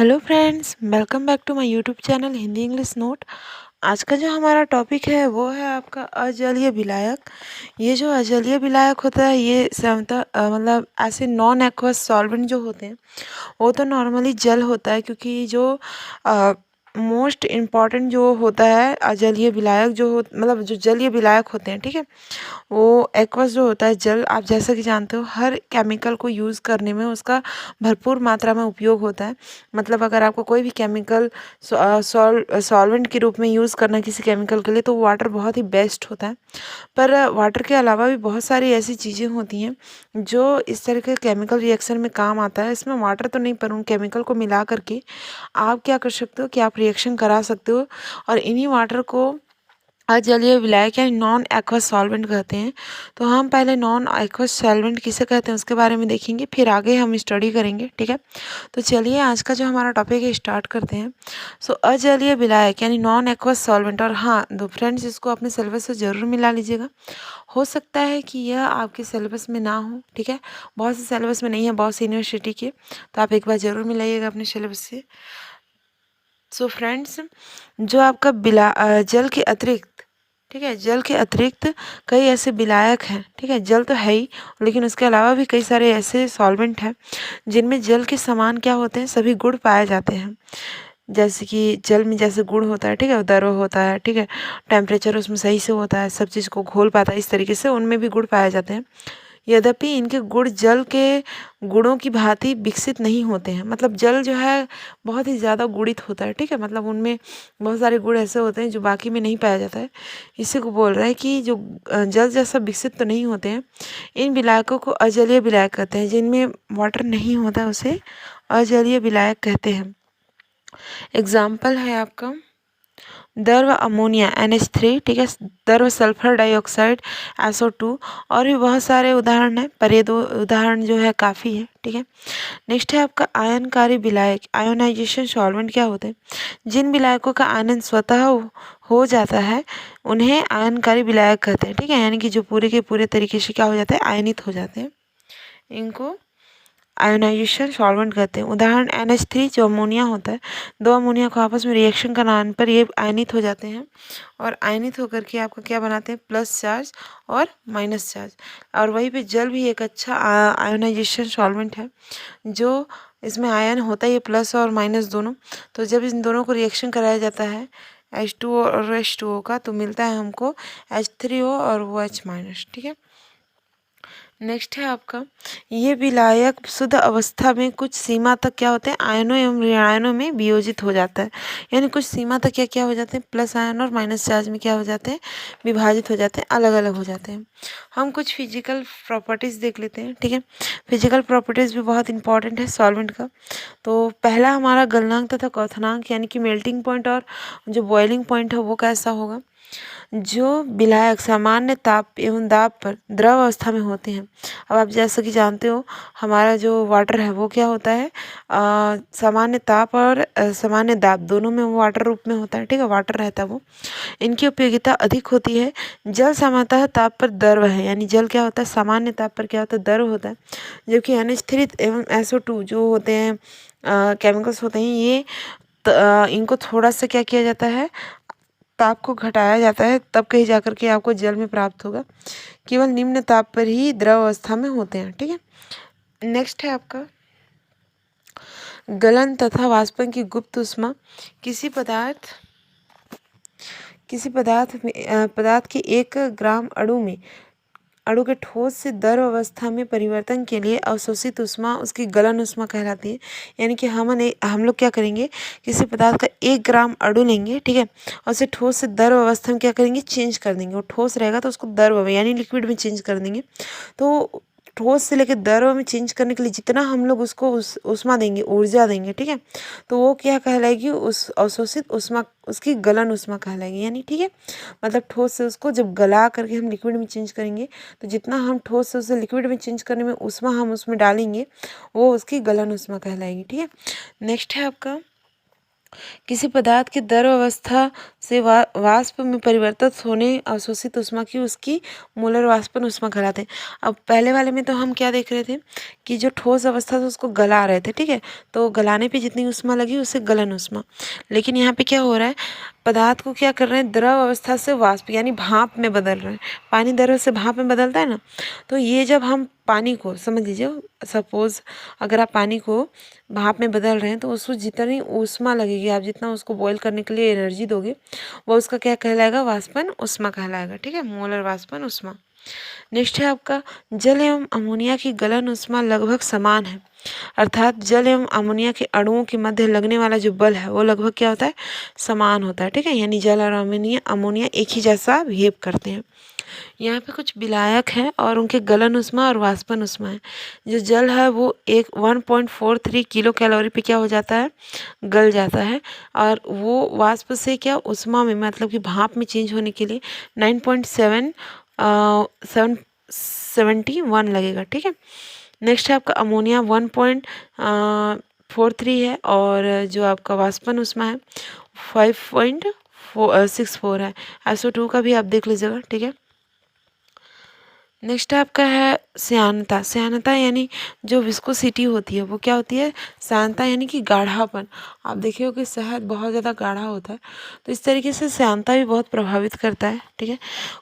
Hello friends, welcome back to my YouTube channel Hindi English note. आज का जो हमारा टॉपिक है वो है आपका अजलीय विलायक। ये जो अजलीय विलायक होता है ये मतलब ऐसे नॉन एक्वस सॉल्वेंट जो होते हैं वो तो नॉर्मली जल होता है, क्योंकि जो मोस्ट इम्पॉर्टेंट जो होता है अजलीय विलायक मतलब जो जलीय विलायक होते हैं, ठीक है, वो एक्वस जो होता है जल, आप जैसा कि जानते हो हर केमिकल को यूज़ करने में उसका भरपूर मात्रा में उपयोग होता है। मतलब अगर आपको कोई भी केमिकल सॉल्वेंट के रूप में यूज़ करना है किसी केमिकल के लिए, तो वाटर बहुत ही बेस्ट होता है। पर वाटर के अलावा भी बहुत सारी ऐसी चीज़ें होती हैं जो इस तरह के केमिकल रिएक्शन में काम आता है। इसमें वाटर तो नहीं, पर उन केमिकल को मिला करके आप क्या कर सकते हो कि आप रिएक्शन करा सकते हो, और इन्हीं वाटर को अजलीय विलायक यानी नॉन एक्वस सॉल्वेंट कहते हैं। तो हम पहले नॉन एक्वस सॉल्वेंट किसे कहते हैं उसके बारे में देखेंगे, फिर आगे हम स्टडी करेंगे, ठीक है। तो चलिए आज का जो हमारा टॉपिक है स्टार्ट करते हैं। सो अजलीय विलायक यानी नॉन एक्वस सॉल्वेंट, और हाँ दो फ्रेंड्स, इसको अपने सिलेबस से ज़रूर मिला लीजिएगा। हो सकता है कि यह आपके सिलेबस में ना हो, ठीक है, बहुत से सिलेबस में नहीं है, बहुत सी यूनिवर्सिटी के, तो आप एक बार ज़रूर मिलाइएगा अपने सिलेबस से। सो फ्रेंड्स, जो आपका जल के अतिरिक्त, ठीक है, जल के अतिरिक्त कई ऐसे विलायक हैं, ठीक है, जल तो है ही, लेकिन उसके अलावा भी कई सारे ऐसे सॉल्वेंट हैं जिनमें जल के समान क्या होते हैं, सभी गुण पाए जाते हैं। जैसे कि जल में जैसे गुण होता है, ठीक है, द्रव होता है, ठीक है, टेम्परेचर उसमें सही से होता है, सब चीज़ को घोल पाता है, इस तरीके से उनमें भी गुण पाए जाते हैं। यद्यपि इनके गुण जल के गुणों की भांति विकसित नहीं होते हैं। मतलब जल जो है बहुत ही ज़्यादा गुणित होता है, ठीक है, मतलब उनमें बहुत सारे गुण ऐसे होते हैं जो बाकी में नहीं पाया जाता है। इसी को बोल रहा है कि जो जल जैसा विकसित तो नहीं होते हैं। इन विलायकों को अजलीय विलायक कहते हैं। जिनमें वाटर नहीं होता उसे अजलीय विलायक कहते हैं। एग्जाम्पल है आपका द्रव अमोनिया NH3, ठीक है, द्रव सल्फर डाइऑक्साइड SO2, और भी बहुत सारे उदाहरण हैं, पर ये दो उदाहरण जो है काफ़ी है, ठीक है। नेक्स्ट है आपका आयनकारी विलायक। आयोनाइजेशन सॉल्वेंट क्या होते हैं? जिन विलायकों का आयनन स्वतः हो जाता है उन्हें आयनकारी विलायक कहते हैं, ठीक है, यानी कि जो पूरे के पूरे तरीके से क्या हो जाते हैं, आयनित हो जाते हैं, इनको आयोनाइजेशन सॉल्वेंट कहते हैं। उदाहरण NH3 जो अमोनिया होता है, दो अमोनिया को आपस में रिएक्शन कराने पर ये आयनित हो जाते हैं, और आयनित होकर के आपका क्या बनाते हैं, प्लस चार्ज और माइनस चार्ज। और वहीं पे जल भी एक अच्छा आयोनाइजेशन सॉल्वेंट है, जो इसमें आयन होता है ये प्लस और माइनस दोनों। तो जब इन दोनों को रिएक्शन कराया जाता है H2O और H2O का, तो मिलता है हमको H3O और वो H माइनस, ठीक है। नेक्स्ट है आपका ये विलायक शुद्ध अवस्था में कुछ सीमा तक क्या होते हैं, आयनों एवं ऋणायनों में वियोजित हो जाता है। यानी कुछ सीमा तक क्या क्या हो जाते हैं, प्लस आयन और माइनस चार्ज में क्या हो जाते हैं, विभाजित हो जाते हैं, अलग अलग हो जाते हैं। हम कुछ फिजिकल प्रॉपर्टीज़ देख लेते हैं, ठीक है। फिजिकल प्रॉपर्टीज़ भी बहुत इंपॉर्टेंट है सॉल्वेंट का। तो पहला हमारा गलनांक तथा क्वथनांक, यानी कि मेल्टिंग पॉइंट और जो बॉइलिंग पॉइंट है वो कैसा होगा। जो विलायक सामान्य ताप एवं दाब पर द्रव अवस्था में होते हैं। अब आप जैसा कि जानते हो हमारा जो वाटर है वो क्या होता है, सामान्य ताप और सामान्य दाब दोनों में वो वाटर रूप में होता है, ठीक है, वाटर रहता है वो। इनकी उपयोगिता अधिक होती है। जल सामान्यतः ताप पर द्रव है, यानी जल क्या होता है, सामान्य ताप पर क्या होता है, द्रव होता है। जबकि NH3 एवं SO2 जो होते हैं केमिकल्स होते हैं, ये इनको थोड़ा सा क्या किया जाता है, ताप को घटाया जाता है, तब कहीं जाकर के आपको जल में प्राप्त होगा। केवल निम्न ताप पर ही द्रव अवस्था में होते हैं, ठीक है। नेक्स्ट है आपका गलन तथा वाष्पन की गुप्त ऊष्मा। किसी पदार्थ के 1 ग्राम अणु के ठोस से द्रव अवस्था में परिवर्तन के लिए अवशोषित ऊष्मा उसकी गलन ऊष्मा कहलाती है। यानी कि हम लोग क्या करेंगे, किसी पदार्थ का 1 ग्राम अणु लेंगे, ठीक है, और उसे ठोस से द्रव अवस्था में क्या करेंगे, चेंज कर देंगे। वो ठोस रहेगा तो उसको द्रव में यानी लिक्विड में चेंज कर देंगे। तो ठोस से लेकर द्रव में चेंज करने के लिए जितना हम लोग उसको ऊष्मा देंगे, ऊर्जा देंगे, ठीक है, तो वो क्या कहलाएगी, उस अवशोषित ऊष्मा उसकी गलन ऊष्मा कहलाएगी, यानी ठीक है। मतलब ठोस से उसको जब गला करके हम लिक्विड में चेंज करेंगे, तो जितना हम ठोस से उसे लिक्विड में चेंज करने में ऊष्मा हम उसमें डालेंगे, वो उसकी गलन ऊष्मा कहलाएगी, ठीक है। नेक्स्ट है आपका किसी पदार्थ की द्रव अवस्था से वाष्प में परिवर्तित होने अवशोषित ऊष्मा की उसकी मोलर वाष्पन ऊष्मा कहलाते हैं। अब पहले वाले में तो हम क्या देख रहे थे कि जो ठोस अवस्था था उसको गला रहे थे, ठीक है, तो गलाने पे जितनी ऊष्मा लगी उससे गलन ऊष्मा। लेकिन यहाँ पे क्या हो रहा है, पदार्थ को क्या कर रहे हैं, द्रव अवस्था से वाष्प यानी भाप में बदल रहे हैं। पानी द्रव से भाप में बदलता है ना, तो ये जब हम पानी को समझ लीजिए, सपोज अगर आप पानी को भाप में बदल रहे हैं तो उसको जितनी ऊष्मा लगेगी, आप जितना उसको बॉईल करने के लिए एनर्जी दोगे, वो उसका क्या कहलाएगा, वाष्पन ऊष्मा कहलाएगा, ठीक है, मोलर वाष्पन ऊष्मा। नेक्स्ट है आपका, जल एवं अमोनिया की गलन ऊष्मा लगभग समान है, अर्थात जल एवं अमोनिया के अणुओं के मध्य लगने वाला जो बल है वो लगभग क्या होता है, समान होता है, ठीक है, यानी जल और अमोनिया अमोनिया एक ही जैसा बिहेव करते हैं। यहाँ पे कुछ विलायक हैं और उनके गलन ऊष्मा और वाष्पन ऊष्मा है। जो जल है वो 1.43 किलो कैलोरी पे क्या हो जाता है, गल जाता है, और वो वाष्प से क्या ऊष्मा में मतलब कि भाप में चेंज होने के लिए 9.71 लगेगा, ठीक है। नेक्स्ट है आपका अमोनिया 1.43 है, और जो आपका वाष्पन ऊष्मा है 5.64 है। SO2 का भी आप देख लीजिएगा, ठीक है। नेक्स्ट आपका है श्यानता। श्यानता यानी जो विस्कोसिटी होती है वो क्या होती है, श्यानता यानी कि गाढ़ापन। आप देखिए हो कि शहद बहुत ज़्यादा गाढ़ा होता है, तो इस तरीके से श्यानता भी बहुत प्रभावित करता है, ठीक है।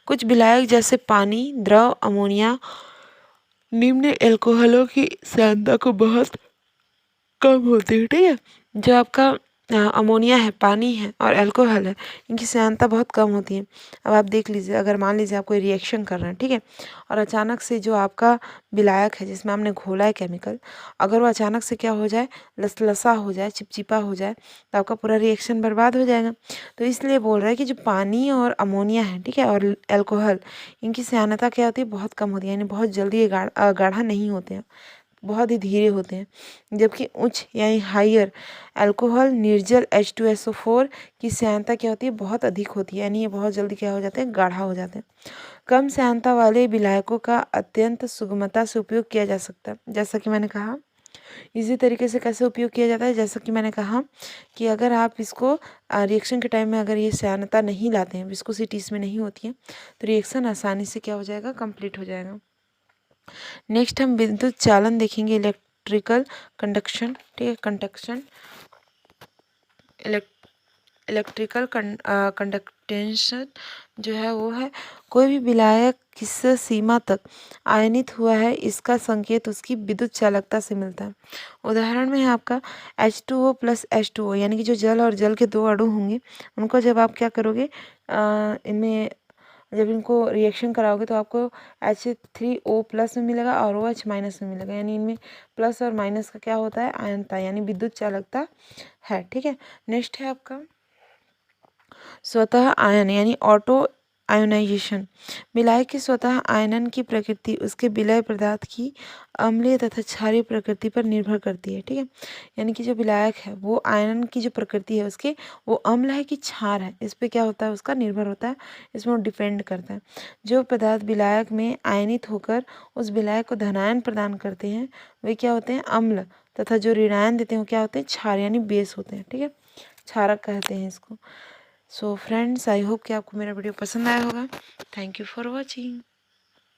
कुछ विलायक जैसे पानी, द्रव, अमोनिया, निम्न एल्कोहलों की श्यानता को बहुत कम होती है, ठीक है। जो आपका अमोनिया है, पानी है और अल्कोहल है, इनकी श्यानता बहुत कम होती है। अब आप देख लीजिए, अगर मान लीजिए आप कोई रिएक्शन कर रहे हैं, ठीक है, और अचानक से जो आपका विलायक है जिसमें आपने घोला है केमिकल, अगर वो अचानक से क्या हो जाए, लसलसा हो जाए, चिपचिपा हो जाए, तो आपका पूरा रिएक्शन बर्बाद हो जाएगा। तो इसलिए बोल रहा है कि जो पानी और अमोनिया है, ठीक है, और अल्कोहल, इनकी श्यानता क्या होती है, बहुत कम होती है, यानी बहुत जल्दी ये गाढ़ा नहीं होते हैं, बहुत ही धीरे होते हैं। जबकि उच्च यानी हाइयर अल्कोहल निर्जल H2SO4 की श्यानता क्या होती है, बहुत अधिक होती है, यानी ये बहुत जल्दी क्या हो जाते हैं, गाढ़ा हो जाते हैं। कम श्यानता वाले विलायकों का अत्यंत सुगमता से उपयोग किया जा सकता है, जैसा कि मैंने कहा। इसी तरीके से कैसे उपयोग किया जाता है, जैसा कि मैंने कहा कि अगर आप इसको रिएक्शन के टाइम में अगर ये श्यानता नहीं लाते हैं, विस्कोसिटी इसमें नहीं होती है, तो रिएक्शन आसानी से क्या हो जाएगा, कंप्लीट हो जाएगा। नेक्स्ट हम विद्युत चालन देखेंगे, इलेक्ट्रिकल कंडक्शन, ठीक है, कंडक्शन, इलेक्ट्रिकल कंडक्टेंशन जो है वो है कोई भी विलायक किस सीमा तक आयनित हुआ है, इसका संकेत उसकी विद्युत चालकता से मिलता है। उदाहरण में है आपका H2O प्लस H2O, यानी कि जो जल और जल के दो अणु होंगे, उनको जब आप क्या करोगे, इनमें जब इनको रिएक्शन कराओगे तो आपको H3O प्लस में मिलेगा और OH माइनस में मिलेगा, यानी इनमें प्लस और माइनस का क्या होता है, आयनता, यानी विद्युत चालकता है, ठीक है। नेक्स्ट है आपका स्वतः आयन यानी ऑटो आयोनाइजेशन। विलायक की स्वतः आयनन की प्रकृति उसके विलय पदार्थ की अम्लीय तथा क्षारीय प्रकृति पर निर्भर करती है, ठीक है। यानी कि जो विलायक है वो आयनन की जो प्रकृति है उसके, वो अम्ल है कि क्षार है, इस पे क्या होता है, उसका निर्भर होता है, इसमें वो डिपेंड करता है। जो पदार्थ विलायक में आयनित होकर उस विलायक को धनायन प्रदान करते हैं वे क्या होते हैं, अम्ल, तथा जो ऋणायन देते हैं वो क्या होते हैं, क्षार यानी बेस होते हैं, ठीक है, क्षारक कहते हैं इसको। सो फ्रेंड्स, आई होप कि आपको मेरा वीडियो पसंद आया होगा। Thank you for watching.